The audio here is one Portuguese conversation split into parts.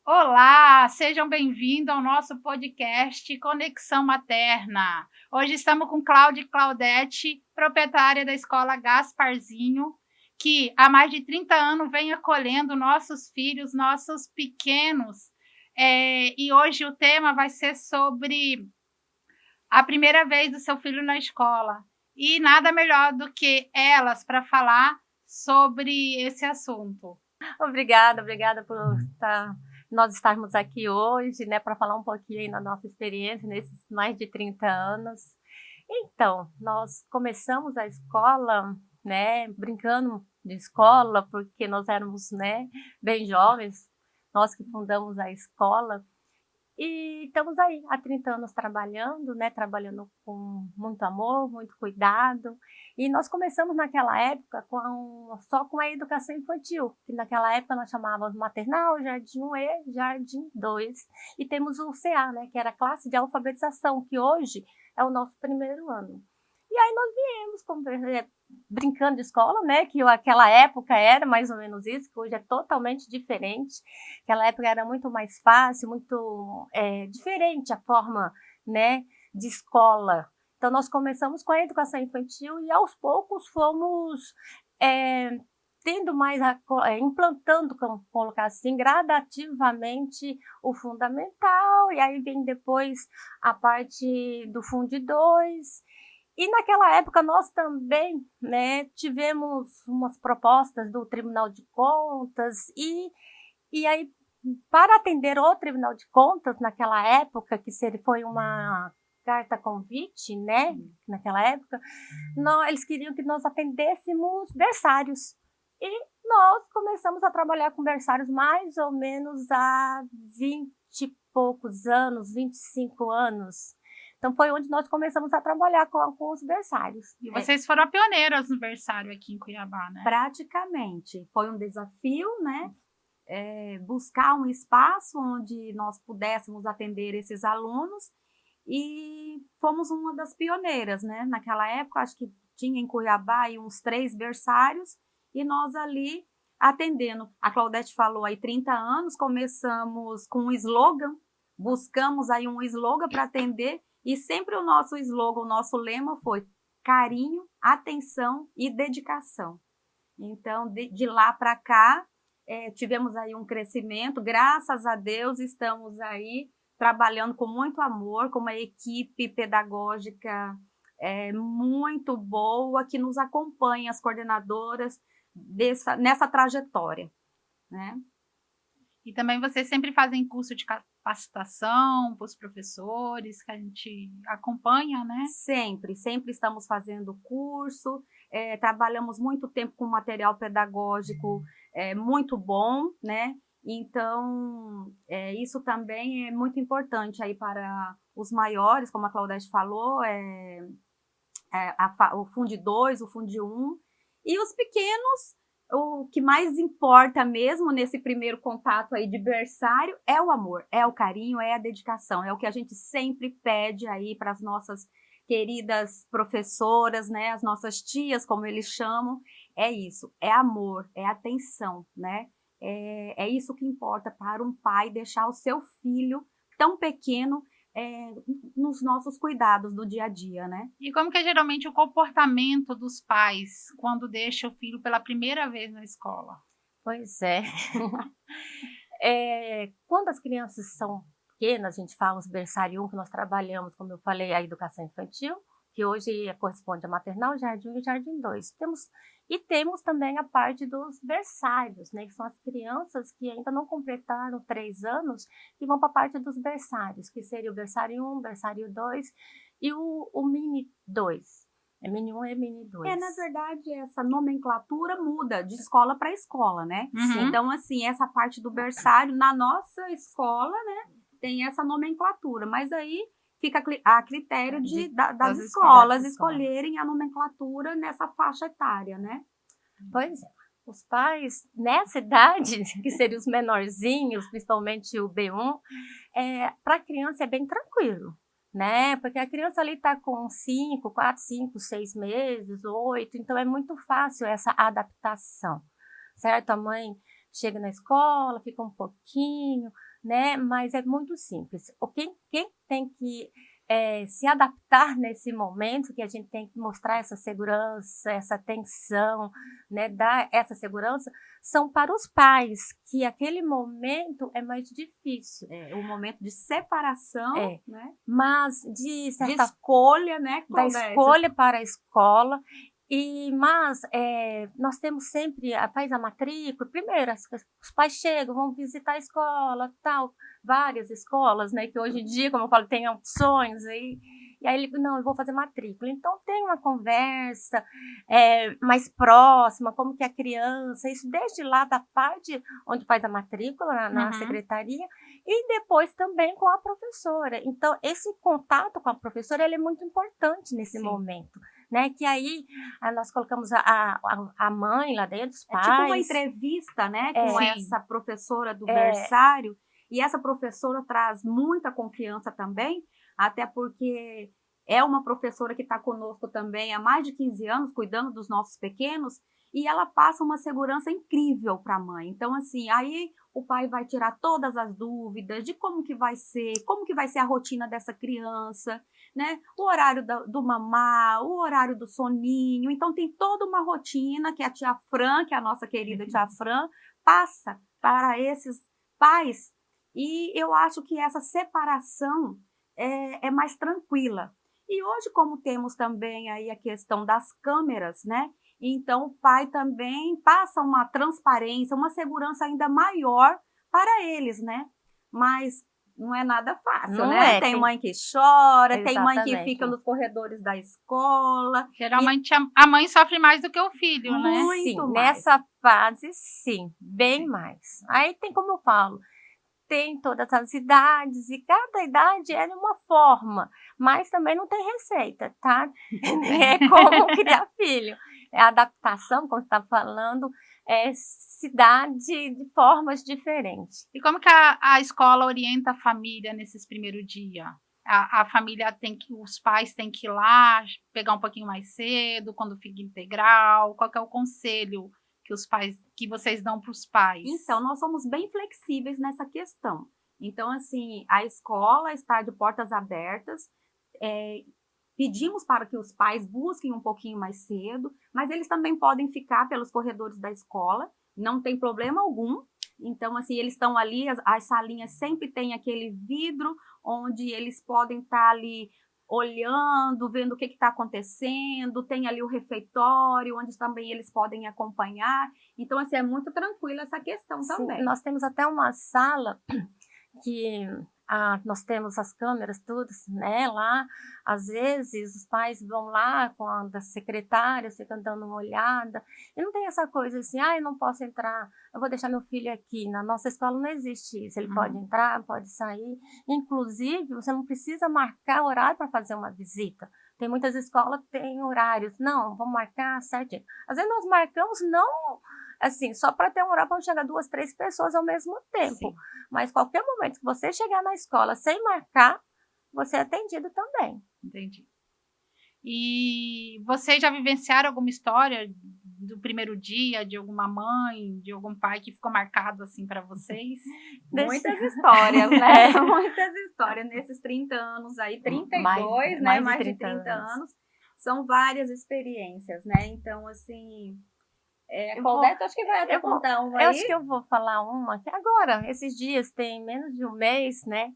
Olá, sejam bem-vindos ao nosso podcast Conexão Materna. Hoje estamos com Cláudia e Claudete, proprietária da Escola Gasparzinho, que há mais de 30 anos vem acolhendo nossos filhos, nossos pequenos. E hoje o tema vai ser sobre a primeira vez do seu filho na escola. E nada melhor do que elas para falar sobre esse assunto. Obrigada por nós estarmos aqui hoje, né, para falar um pouquinho aí da nossa experiência nesses mais de 30 anos. Então, nós começamos a escola, né, brincando de escola, porque nós éramos, né, bem jovens, nós que fundamos a escola, e estamos aí há 30 anos trabalhando, né, trabalhando com muito amor, muito cuidado. E nós começamos naquela época só com a educação infantil, que naquela época nós chamávamos maternal, jardim 1 e jardim 2. E temos o CA, né, que era a classe de alfabetização, que hoje é o nosso primeiro ano. E aí nós viemos brincando de escola, né, que aquela época era mais ou menos isso, que hoje é totalmente diferente. Aquela época era muito mais fácil, muito diferente a forma, né, de escola. Então, nós começamos com a educação infantil e, aos poucos, fomos tendo mais, implantando, como colocar assim, gradativamente o fundamental, e aí vem depois a parte do Fundo 2. E naquela época nós também, né, tivemos umas propostas do Tribunal de Contas e aí, para atender o Tribunal de Contas, naquela época, foi uma carta convite, né? Naquela época, eles queriam que nós atendêssemos berçários. E nós começamos a trabalhar com berçários mais ou menos há 20 e poucos anos, 25 anos. Então, foi onde nós começamos a trabalhar com os berçários. E vocês foram pioneiras no berçário aqui em Cuiabá, né? Praticamente. Foi um desafio, né? Buscar um espaço onde nós pudéssemos atender esses alunos e fomos uma das pioneiras, né? Naquela época, acho que tinha em Cuiabá aí uns 3 berçários e nós ali atendendo. A Claudete falou aí 30 anos, começamos com um slogan, buscamos aí um slogan para atender e sempre o nosso slogan, o nosso lema foi carinho, atenção e dedicação. Então, de lá para cá, tivemos aí um crescimento, graças a Deus estamos aí trabalhando com muito amor, com uma equipe pedagógica muito boa, que nos acompanha, as coordenadoras, nessa trajetória, né? E também vocês sempre fazem curso de capacitação para os professores, que a gente acompanha, né? Sempre estamos fazendo curso, trabalhamos muito tempo com material pedagógico muito bom, né? Então, isso também é muito importante aí para os maiores, como a Claudete falou, o Fundo 2, o Fundo 1, e os pequenos, o que mais importa mesmo nesse primeiro contato aí de berçário é o amor, é o carinho, é a dedicação, é o que a gente sempre pede aí para as nossas queridas professoras, né, as nossas tias, como eles chamam, é isso, é amor, é atenção, né? É isso que importa para um pai deixar o seu filho tão pequeno nos nossos cuidados do dia a dia, né? E como que é geralmente o comportamento dos pais quando deixa o filho pela primeira vez na escola? Pois é. Quando as crianças são pequenas, a gente fala os berçário 1, que nós trabalhamos, como eu falei, a educação infantil, que hoje corresponde a maternal, jardim 1 e jardim 2. Temos também a parte dos berçários, né, que são as crianças que ainda não completaram 3 anos, que vão para a parte dos berçários, que seria o berçário 1, berçário 2 e o mini 2. É mini 1 e mini 2. Na verdade, essa nomenclatura muda de escola para escola, né? Uhum. Então, assim, essa parte do berçário, na nossa escola, né, tem essa nomenclatura, mas aí fica a critério das escolas escolherem a nomenclatura nessa faixa etária, né? Pois é. Os pais, nessa idade, que seriam os menorzinhos, principalmente o B1, para a criança é bem tranquilo, né? Porque a criança ali está com 4, 5, 6 meses, 8, então é muito fácil essa adaptação, certo? A mãe chega na escola, fica um pouquinho, né? Mas é muito simples. Quem tem que se adaptar nesse momento, que a gente tem que mostrar essa segurança, essa atenção, né? Dar essa segurança, são para os pais, que aquele momento é mais difícil. O momento de separação, né? Mas de certa escolha, né? Da escolha para a escola. Mas nós temos sempre, faz a matrícula, primeiro os pais chegam, vão visitar a escola, tal, várias escolas, né, que hoje em dia, como eu falo, tem opções, e aí ele, não, eu vou fazer matrícula. Então tem uma conversa mais próxima, como que a criança, isso desde lá da parte onde faz a matrícula, na secretaria, e depois também com a professora. Então esse contato com a professora, ele é muito importante nesse momento. Né, que aí nós colocamos a mãe lá dentro, os pais. É tipo uma entrevista, né, com essa professora do berçário, e essa professora traz muita confiança também, até porque é uma professora que está conosco também há mais de 15 anos, cuidando dos nossos pequenos, e ela passa uma segurança incrível para a mãe. Então, assim, aí o pai vai tirar todas as dúvidas de como que vai ser a rotina dessa criança, né? O horário do mamar, o horário do soninho. Então, tem toda uma rotina que a tia Fran, que é a nossa querida tia Fran, passa para esses pais. E eu acho que essa separação é mais tranquila. E hoje, como temos também aí a questão das câmeras, né? Então, o pai também passa uma transparência, uma segurança ainda maior para eles, né? Mas não é nada fácil, não né? Tem mãe que chora, tem mãe que fica nos corredores da escola. Geralmente a mãe sofre mais do que o filho, né? Sim, nessa fase, sim, bem mais. Aí tem, como eu falo, tem todas as idades, e cada idade é de uma forma, mas também não tem receita, tá? É como criar filho. É adaptação, como você está falando, cidade de formas diferentes. E como que a escola orienta a família nesses primeiros dias? A família os pais têm que ir lá, pegar um pouquinho mais cedo, quando fica integral? Qual que é o conselho que vocês dão para os pais? Então, nós somos bem flexíveis nessa questão. Então, assim, a escola está de portas abertas, pedimos para que os pais busquem um pouquinho mais cedo, mas eles também podem ficar pelos corredores da escola, não tem problema algum. Então, assim, eles estão ali, as salinhas sempre têm aquele vidro onde eles podem estar ali olhando, vendo o que está acontecendo, tem ali o refeitório, onde também eles podem acompanhar. Então, assim, é muito tranquila essa questão também. Nós temos até uma sala que nós temos as câmeras todas, né, lá. Às vezes os pais vão lá com a da secretária, ficam dando uma olhada, e não tem essa coisa assim, eu não posso entrar, eu vou deixar meu filho aqui. Na nossa escola não existe isso, ele pode entrar, pode sair, inclusive você não precisa marcar horário para fazer uma visita. Tem muitas escolas que têm horários, não, vamos marcar certinho. Às vezes nós marcamos não assim, só para ter um horário para chegar 2, 3 pessoas ao mesmo tempo. Sim. Mas qualquer momento que você chegar na escola sem marcar, você é atendido também. Entendi. E vocês já vivenciaram alguma história do primeiro dia, de alguma mãe, de algum pai que ficou marcado assim para vocês? Muitas histórias, né? Muitas histórias nesses 30 anos aí, 32, né? Mais de 30 anos. São várias experiências, né? Então, assim... Claudete, acho que vai até contar uma aí. Eu acho que eu vou falar uma que agora, esses dias, tem menos de um mês, né?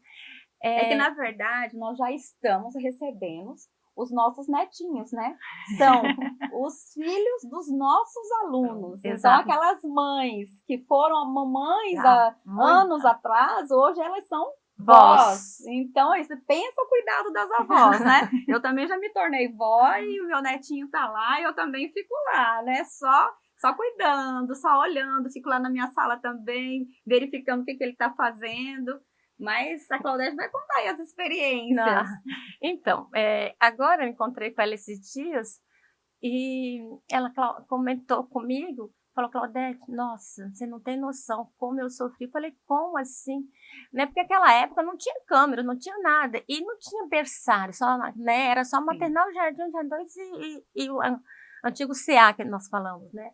É que, na verdade, nós já estamos recebendo os nossos netinhos, né? São os filhos dos nossos alunos. Exato. Então, aquelas mães que foram mamães há anos atrás, hoje elas são vós. Então, você pensa o cuidado das avós, né? Eu também já me tornei vó e o meu netinho tá lá e eu também fico lá, né? Só cuidando, só olhando, fico lá na minha sala também, verificando o que ele está fazendo. Mas a Claudete vai contar aí as experiências. Não. Então, agora eu encontrei com ela esses dias e ela comentou comigo, falou, Claudete, nossa, você não tem noção como eu sofri. Eu falei, como assim? Né? Porque naquela época não tinha câmera, não tinha nada, e não tinha berçário, só, né? Era só maternal, jardim 2 e o antigo CA que nós falamos, né?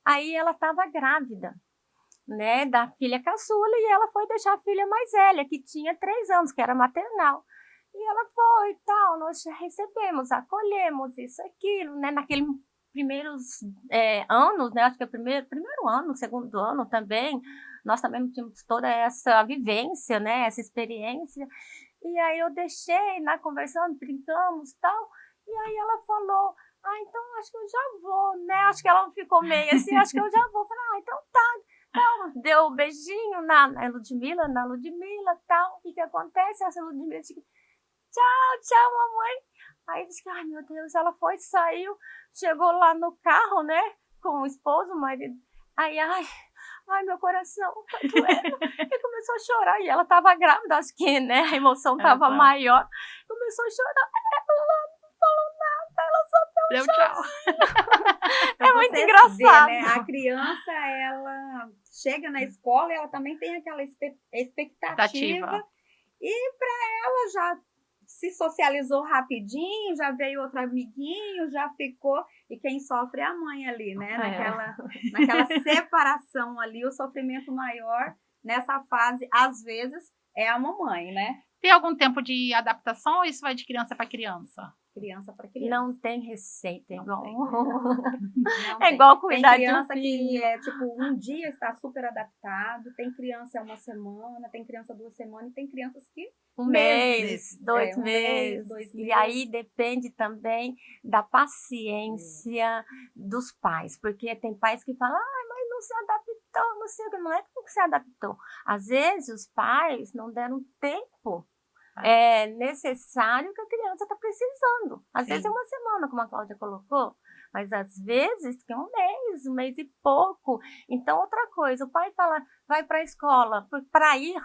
Aí ela estava grávida, né, da filha caçula, e ela foi deixar a filha mais velha, que tinha 3 anos, que era maternal. E ela foi e tal, nós recebemos, acolhemos, isso, aquilo, né, naqueles primeiros anos, né, acho que é o primeiro ano, segundo ano também, nós também não tínhamos toda essa vivência, né, essa experiência. E aí eu deixei, na conversando, brincamos e tal, e aí ela falou, então acho que eu já vou, né, acho que ela ficou meio assim, acho que eu já vou. Falei, então tá. Então, deu um beijinho na Ludmila, tal, o que acontece? Essa Ludmila disse, tchau, mamãe. Aí disse que, ai meu Deus, ela foi, saiu, chegou lá no carro, né, com o esposo, o marido, aí, ai, meu coração tá doendo. E começou a chorar. E ela estava grávida, acho que, né? A emoção estava maior. Começou a chorar. Ela não falou nada, ela só deu tchau. É muito engraçado. Ver, né? A criança, ela chega na escola e ela também tem aquela expectativa. E para ela já se socializou rapidinho, já veio outro amiguinho, já ficou. E quem sofre é a mãe ali, né? Naquela separação ali, o sofrimento maior nessa fase, às vezes, é a mamãe, né? Tem algum tempo de adaptação ou isso vai de criança para criança? Criança para criança. Não tem receita, igual. É igual cuidar de um filho. Tem criança que um dia está super adaptado, tem criança 1 semana, tem criança 2 semanas e tem crianças que 1 mês, 2 1 meses. 2 E aí depende também da paciência dos pais, porque tem pais que falam, mas não se adaptou, não sei o que, não é que não se adaptou. Às vezes os pais não deram tempo necessário que a criança está precisando. Às vezes é 1 semana, como a Cláudia colocou, mas às vezes tem 1 mês e pouco. Então, outra coisa, o pai fala, vai para a escola para ir,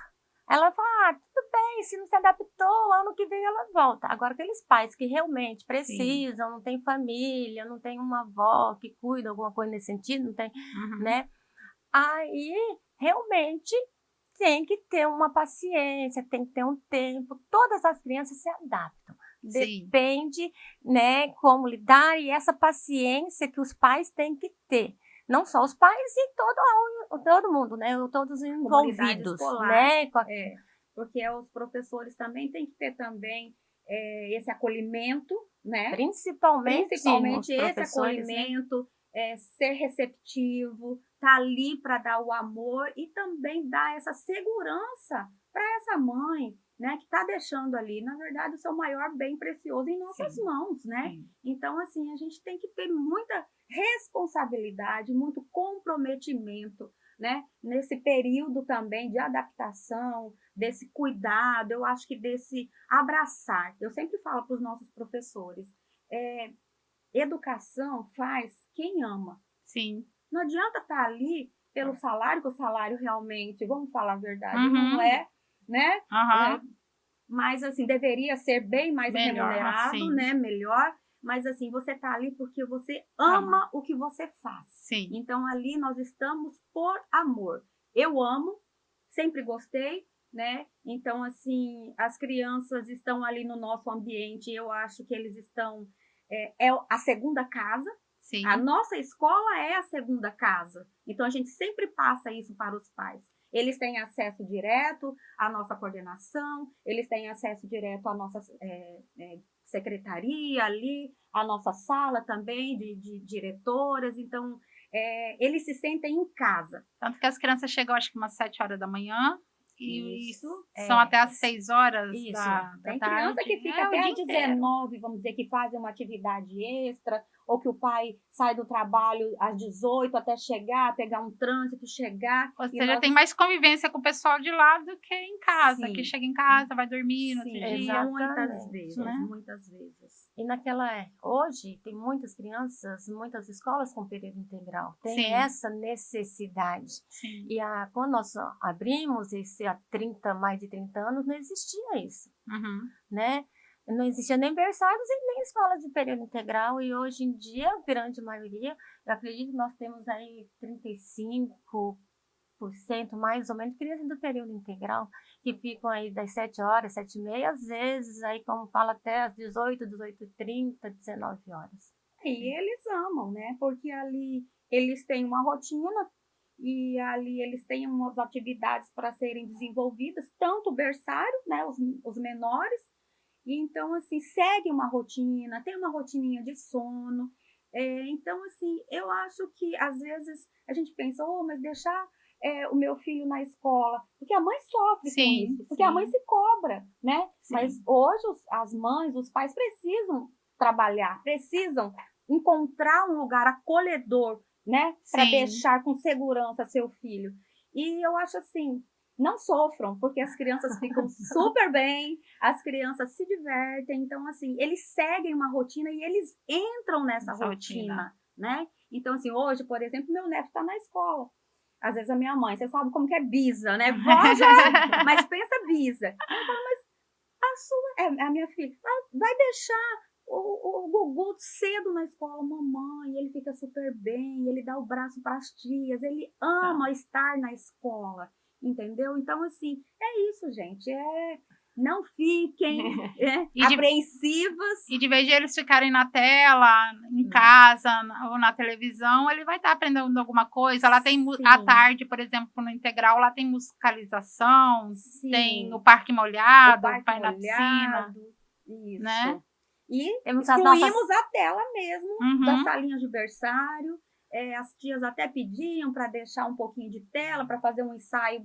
ela fala, tudo bem, se não se adaptou, ano que vem ela volta. Agora, aqueles pais que realmente precisam, não tem família, não tem uma avó que cuida, alguma coisa nesse sentido, não tem, né? Aí, realmente, tem que ter uma paciência, tem que ter um tempo. Todas as crianças se adaptam. Depende, né, como lidar e essa paciência que os pais têm que ter. Não só os pais e todo mundo, né? Todos os envolvidos, escolar, né? Porque os professores também têm que ter também esse acolhimento, né? Principalmente esse acolhimento, ser receptivo, tá ali para dar o amor e também dar essa segurança para essa mãe, né, que está deixando ali, na verdade, o seu maior bem precioso em nossas mãos, né? Então, assim, a gente tem que ter muita responsabilidade, muito comprometimento, né? Nesse período também de adaptação, desse cuidado, eu acho que desse abraçar. Eu sempre falo para os nossos professores, educação faz quem ama. Sim. Não adianta estar ali pelo salário, que o salário realmente, vamos falar a verdade, não é, né? Mas, assim, deveria ser bem mais remunerado, né? Melhor. Mas, assim, você está ali porque você ama o que você faz. Sim. Então, ali nós estamos por amor. Eu amo, sempre gostei, né? Então, assim, as crianças estão ali no nosso ambiente, eu acho que eles estão... É a segunda casa. Sim. A nossa escola é a segunda casa. Então, a gente sempre passa isso para os pais. Eles têm acesso direto à nossa coordenação, eles têm acesso direto à nossa secretaria ali, à nossa sala também de diretoras. Então, eles se sentem em casa. Tanto que as crianças chegam, acho que umas 7 horas da manhã. E são até às 6 horas da Tem tarde. criança que fica até às 19, vamos dizer, que fazem uma atividade extra, ou que o pai sai do trabalho às 18 até chegar, pegar um trânsito, chegar. Ou seja, tem mais convivência com o pessoal de lá do que em casa, que chega em casa, vai dormir no outro dia. Muitas vezes, né? Muitas vezes. E hoje tem muitas crianças, muitas escolas com período integral, tem essa necessidade. E quando nós abrimos há mais de 30 anos, não existia isso, né? Não existia nem berçários e nem escola de período integral, e hoje em dia, a grande maioria, eu acredito que nós temos aí 35% mais ou menos crianças do período integral, que ficam aí das 7 horas, 7h30, às vezes, aí como fala, até às 18, 18h30, 19 horas. E eles amam, né? Porque ali eles têm uma rotina, e ali eles têm umas atividades para serem desenvolvidas, tanto o berçário, né, os menores, e então, assim, segue uma rotina, tem uma rotininha de sono. Então, assim, eu acho que às vezes a gente pensa, mas deixar o meu filho na escola, porque a mãe sofre com Sim, isso, porque a mãe sim, se cobra, né? Mas sim. hoje as mães, os pais precisam trabalhar, precisam encontrar um lugar acolhedor, né? Para Sim, deixar com segurança seu filho. E eu acho assim, não sofram, porque as crianças ficam super bem, as crianças se divertem, então assim, eles seguem uma rotina e eles entram nessa essa rotina. rotina, né? Então assim, hoje, por exemplo, meu neto está na escola. Às vezes a minha mãe, você sabe como que é bisa, né? Vó já, mas pensa bisa. Ela fala, mas a sua, a minha filha, vai deixar o Gugu cedo na escola, mamãe, ele fica super bem, ele dá o braço para as tias, ele Tá. ama estar na escola, entendeu? Então, assim, é isso, gente, não fiquem E de, apreensivas. e de vez de eles ficarem na tela, em casa ou na televisão, ele vai estar aprendendo alguma coisa. Lá tem, à Sim, tarde, por exemplo, no integral, lá tem musicalização, tem o sim, parque o molhado, parque vai na piscina, molhado, né? isso. E Temos as nossas. excluímos a tela mesmo da Uhum, salinha de berçário. As tias até pediam para deixar um pouquinho de tela, para fazer um ensaio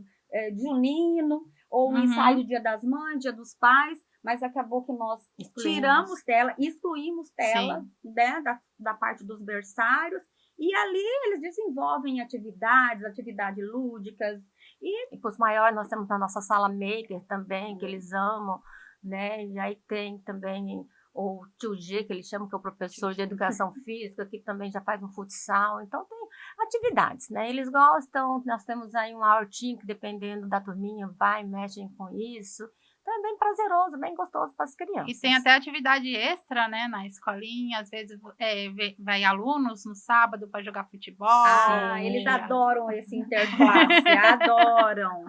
junino, ou um ensaio uhum, de Dia das Mães, Dia dos Pais, mas acabou que nós tiramos Excluímos. tela, excluímos tela, sim. né, da parte dos berçários, e ali eles desenvolvem atividades lúdicas, e E para os maiores, nós temos a nossa sala maker também, que eles amam, né? E aí tem também o tio G, que eles chamam, que é o professor de educação física, que também já faz um futsal. Então, tem atividades, né? Eles gostam, nós temos aí um hortinho que, dependendo da turminha, vai, mexem com isso. Então, é bem prazeroso, bem gostoso para as E tem crianças. até atividade extra, né, na escolinha. Às vezes vai alunos no sábado para jogar futebol. eles Sim. adoram esse interclasse, adoram.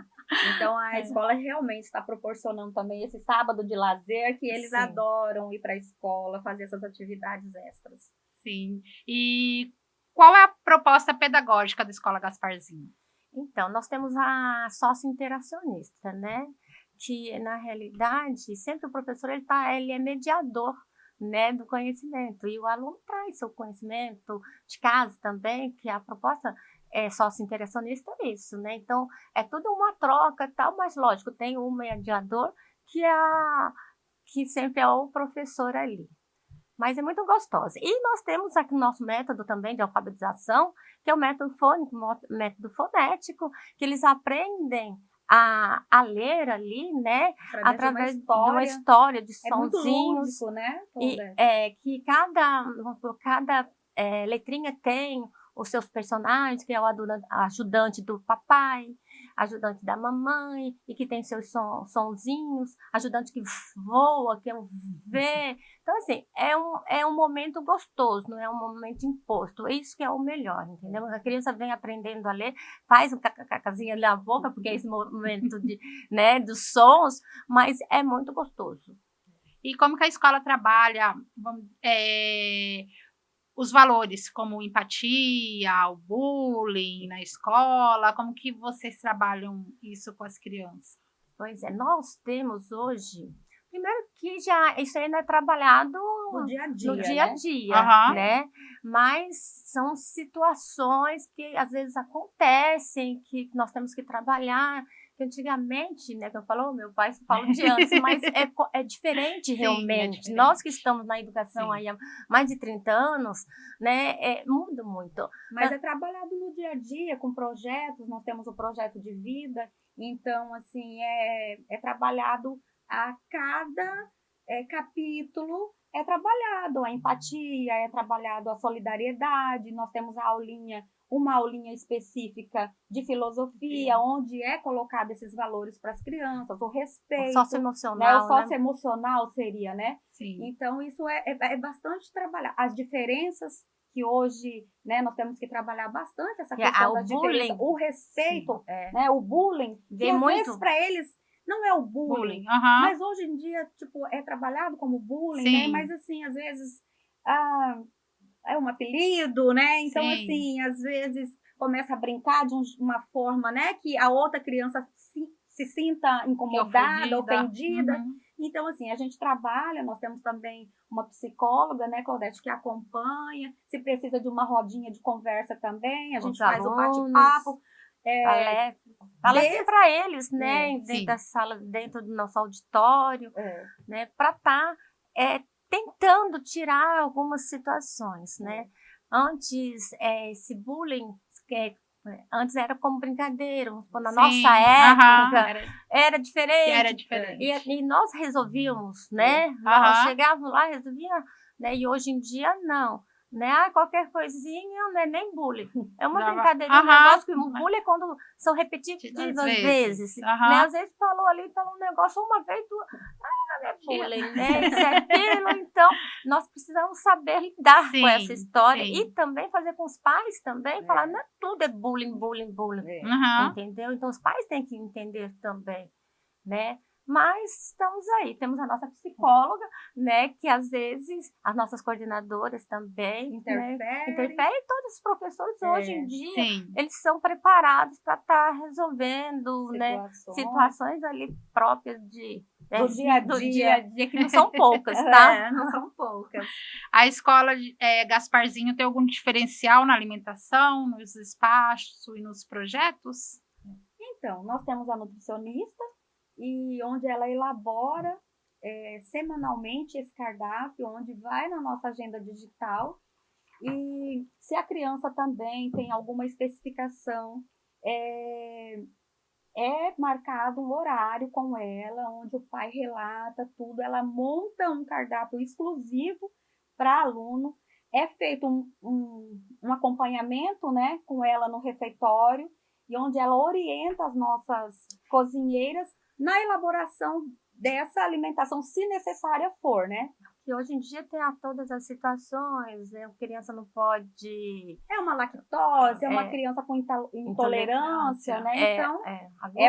Então a É, escola realmente está proporcionando também esse sábado de lazer que eles Sim. adoram ir para a escola, fazer essas atividades extras. sim. E qual é a proposta pedagógica da Escola Gasparzinho? Então, nós temos a sócio-interacionista, né? Que, na realidade, sempre o professor ele é mediador, né, do conhecimento. E o aluno traz seu conhecimento de casa também, que a proposta sócio-interacionista é isso, né? Então, é tudo uma troca e tal, mas, lógico, tem um mediador que sempre é o professor ali. Mas é muito gostosa. E nós temos aqui o nosso método também de alfabetização, que é o método fônico, método fonético, que eles aprendem a ler ali, né, Através de uma através de uma história. história, de É muito sonzinhos, lúdico, né, e Claudete? que cada letrinha tem os seus personagens, que é o ajudante do papai, ajudante da mamãe, e que tem seus sonzinhos, ajudante que voa, que é o V. Então, assim, é um momento gostoso, não é um momento imposto. É isso que é o melhor, entendeu? A criança vem aprendendo a ler, faz um cacazinha na boca, porque é esse momento né, dos sons, mas é muito gostoso. E como que a escola trabalha os valores, como empatia, o bullying na escola? Como que vocês trabalham isso com as crianças? Pois é, nós temos hoje, primeiro que já isso ainda é trabalhado No dia a no dia, dia a né? dia, Aham, né? Mas são situações que às vezes acontecem, que nós temos que trabalhar, que antigamente, né, que eu falo, meu pai fala de antes, mas é diferente sim, é realmente. Nós que diferente. estamos na educação Sim. aí há mais de 30 anos, né, muda muito. Mas é trabalhado no dia a dia, com projetos, nós temos o projeto de vida, então, assim, é trabalhado a cada capítulo, é trabalhado a empatia, é trabalhado a solidariedade, nós temos uma aulinha específica de filosofia, onde é colocado esses valores para as crianças, o O respeito, né, o socioemocional, né? socioemocional seria, né? Sim. Então, isso é bastante trabalhado. As diferenças que hoje, né, nós temos que trabalhar bastante essa Que questão o das diferenças, bullying, o sim, respeito, né, o bullying, que vem às vezes muito. para eles não é o Bullying. bullying, Aham. mas hoje em dia, tipo, é trabalhado como bullying, né? Mas Sim. assim, às vezes, ah, é um apelido, né? Então, Sim. assim, às vezes começa a brincar de uma forma, né, que a outra criança se sinta incomodada, ofendida. Uhum. Então, assim, a gente trabalha, nós temos também uma psicóloga, né, Claudete, que acompanha, se precisa de uma rodinha de conversa também, a gente faz o bate-papo. Fala assim para eles, né, sim. dentro da sala, dentro do nosso auditório, né, para estar tentando tirar algumas situações, né. Antes, esse bullying, antes era como brincadeira, na Sim. nossa época, era diferente. Era diferente. E nós resolvíamos, né? Nós chegávamos lá, resolvíamos, né? E hoje em dia, não. Né? Qualquer coisinha não é nem bullying. É uma brincadeirinha, um negócio que o bullying é quando são repetitivas vezes. Né? Às vezes falou um negócio uma vez, não é bullying, né? Isso é aquilo. Então, nós precisamos saber lidar com essa história e também fazer com os pais também, falar, não é tudo é bullying. Entendeu? Então, os pais têm que entender também, né? Mas estamos aí, temos a nossa psicóloga, né, que às vezes as nossas coordenadoras também interferem, e todos os professores hoje em dia, eles são preparados para estar resolvendo, né, situações ali próprias do dia a dia, que não são poucas, tá? Não são poucas. A escola Gasparzinho tem algum diferencial na alimentação, nos espaços e nos projetos? Então, nós temos a nutricionista, e onde ela elabora semanalmente esse cardápio, onde vai na nossa agenda digital, e se a criança também tem alguma especificação, é marcado um horário com ela, onde o pai relata tudo, ela monta um cardápio exclusivo para aluno, é feito um acompanhamento, né, com ela no refeitório, e onde ela orienta as nossas cozinheiras na elaboração dessa alimentação, se necessária for, né? Que hoje em dia tem todas as situações, né? A criança não pode... É uma lactose, é uma criança com intolerância, né? Então,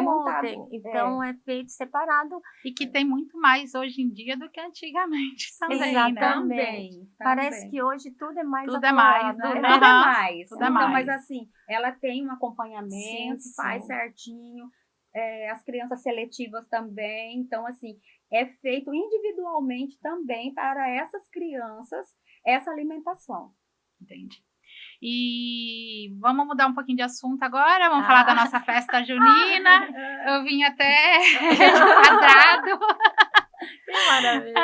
montado. Então, é feito separado. E que tem muito mais hoje em dia do que antigamente também, né? Também. Parece que hoje tudo é mais tudo é mais, né? Tudo é mais. Tudo é mais. Mas assim, ela tem um acompanhamento, faz certinho, as crianças seletivas também, então assim, é feito individualmente também para essas crianças essa alimentação. Entendi. E vamos mudar um pouquinho de assunto agora, vamos falar da nossa festa junina. Eu vim até quadrado. Que maravilha.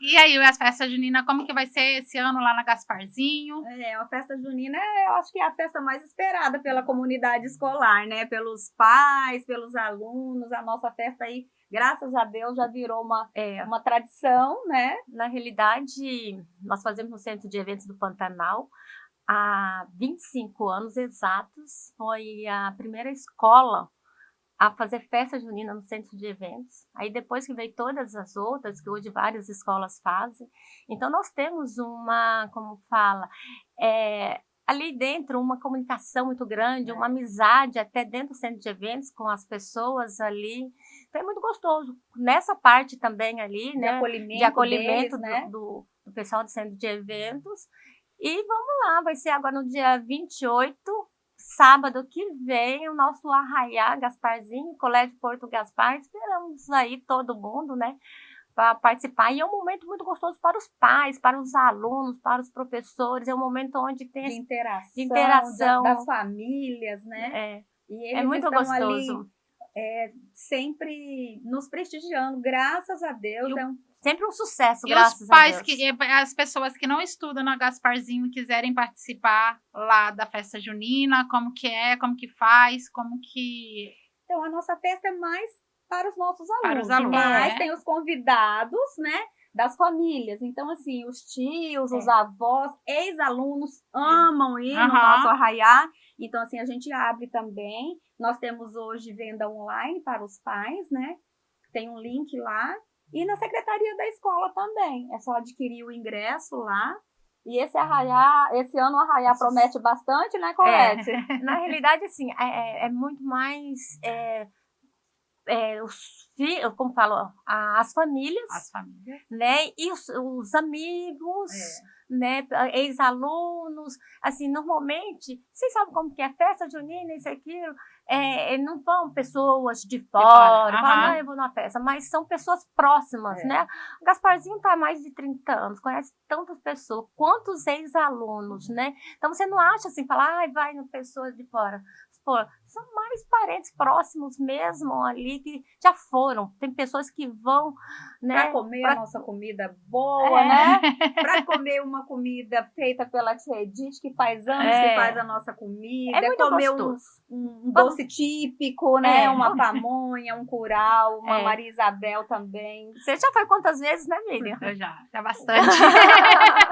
E aí, as festas juninas, como que vai ser esse ano lá na Gasparzinho? A festa junina, eu acho que é a festa mais esperada pela comunidade escolar, né? Pelos pais, pelos alunos, a nossa festa aí, graças a Deus, já virou uma tradição, né? Na realidade, nós fazemos no Centro de Eventos do Pantanal há 25 anos exatos. Foi a primeira escola a fazer festa junina no Centro de Eventos. Aí depois que veio todas as outras, que hoje várias escolas fazem. Então nós temos ali dentro uma comunicação muito grande, uma amizade até dentro do Centro de Eventos com as pessoas ali. Então é muito gostoso. Nessa parte também ali, né, de acolhimento deles, do pessoal do Centro de Eventos. E vamos lá, vai ser agora no dia 28, sábado que vem, o nosso Arraiá Gasparzinho, Colégio Porto Gaspar. Esperamos aí todo mundo, né, para participar. E é um momento muito gostoso para os pais, para os alunos, para os professores. É um momento onde tem de interação das famílias, né? E eles muito estão gostoso. Ali, sempre nos prestigiando, graças a Deus. Sempre um sucesso, e graças os pais a Deus. As pessoas que não estudam na Gasparzinho quiserem participar lá da festa junina, como que faz, Então, a nossa festa é mais para os nossos alunos. Para os alunos, mas tem os convidados, né, das famílias. Então, assim, os tios, os avós, ex-alunos amam ir no nosso Arraiá. Então, assim, a gente abre também. Nós temos hoje venda online para os pais, né? Tem um link lá. E na secretaria da escola também. É só adquirir o ingresso lá. E esse ano o Arraiá promete bastante, né, Colete? Na realidade, assim, é muito mais... como falo, as famílias, né? E os amigos, né, ex-alunos, assim, normalmente, vocês sabem como que é festa junina, isso e aquilo, não vão pessoas de fora, falam, não, eu vou numa festa, mas são pessoas próximas, né? O Gasparzinho está há mais de 30 anos, conhece tantas pessoas, quantos ex-alunos, né? Então, você não acha assim, falar, vai no pessoas de fora. Pô, são mais parentes próximos mesmo ali, que já foram. Tem pessoas que vão, né? Para comer a nossa comida boa, né? Para comer uma comida feita pela tia Edith, que faz anos que faz a nossa comida. É muito comer gostoso. um doce típico, né? Uma pamonha, um curau, uma Maria Isabel também. Você já foi quantas vezes, né, Miriam? Eu já bastante.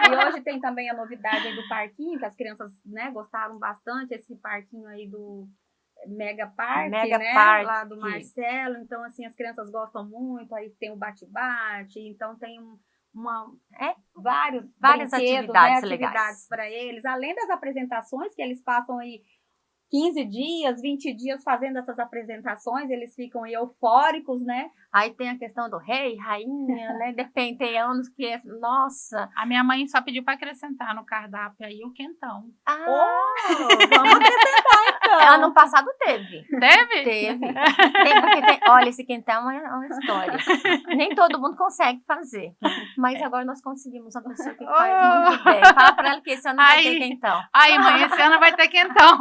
E hoje tem também a novidade aí do parquinho, que as crianças, né, gostaram bastante, esse parquinho aí do Mega Park, né? Park. Lá do Marcelo. Então, assim, as crianças gostam muito. Aí tem o bate-bate. Então, tem várias atividades, né? legais para eles. Além das apresentações que eles passam aí 15 dias, 20 dias fazendo essas apresentações, eles ficam aí eufóricos, né? Aí tem a questão do rei, rainha, né? Depende, tem anos que nossa. A minha mãe só pediu para acrescentar no cardápio aí o quentão. Vamos acrescentar então. Ano passado teve. Teve? Teve. Olha, esse quentão é uma história. Nem todo mundo consegue fazer. Mas agora nós conseguimos uma pessoa que faz muito bem. Fala pra ela que esse ano vai ter quentão. Aí, mãe, esse ano vai ter quentão.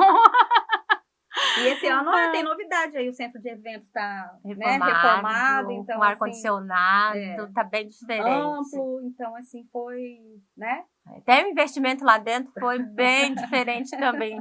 E esse ano tem novidade aí, o centro de eventos está reformado, então, com ar-condicionado, tá bem diferente. Amplo, então assim, foi, né? Até o investimento lá dentro foi bem diferente também.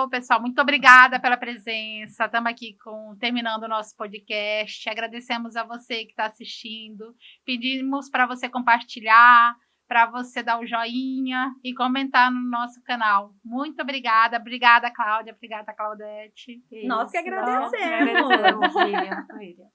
Pessoal, muito obrigada pela presença. Estamos aqui terminando o nosso podcast. Agradecemos a você que está assistindo. Pedimos para você compartilhar, para você dar o joinha e comentar no nosso canal. Muito obrigada. Obrigada, Cláudia. Obrigada, Claudete. Nós que agradecemos. Miriam.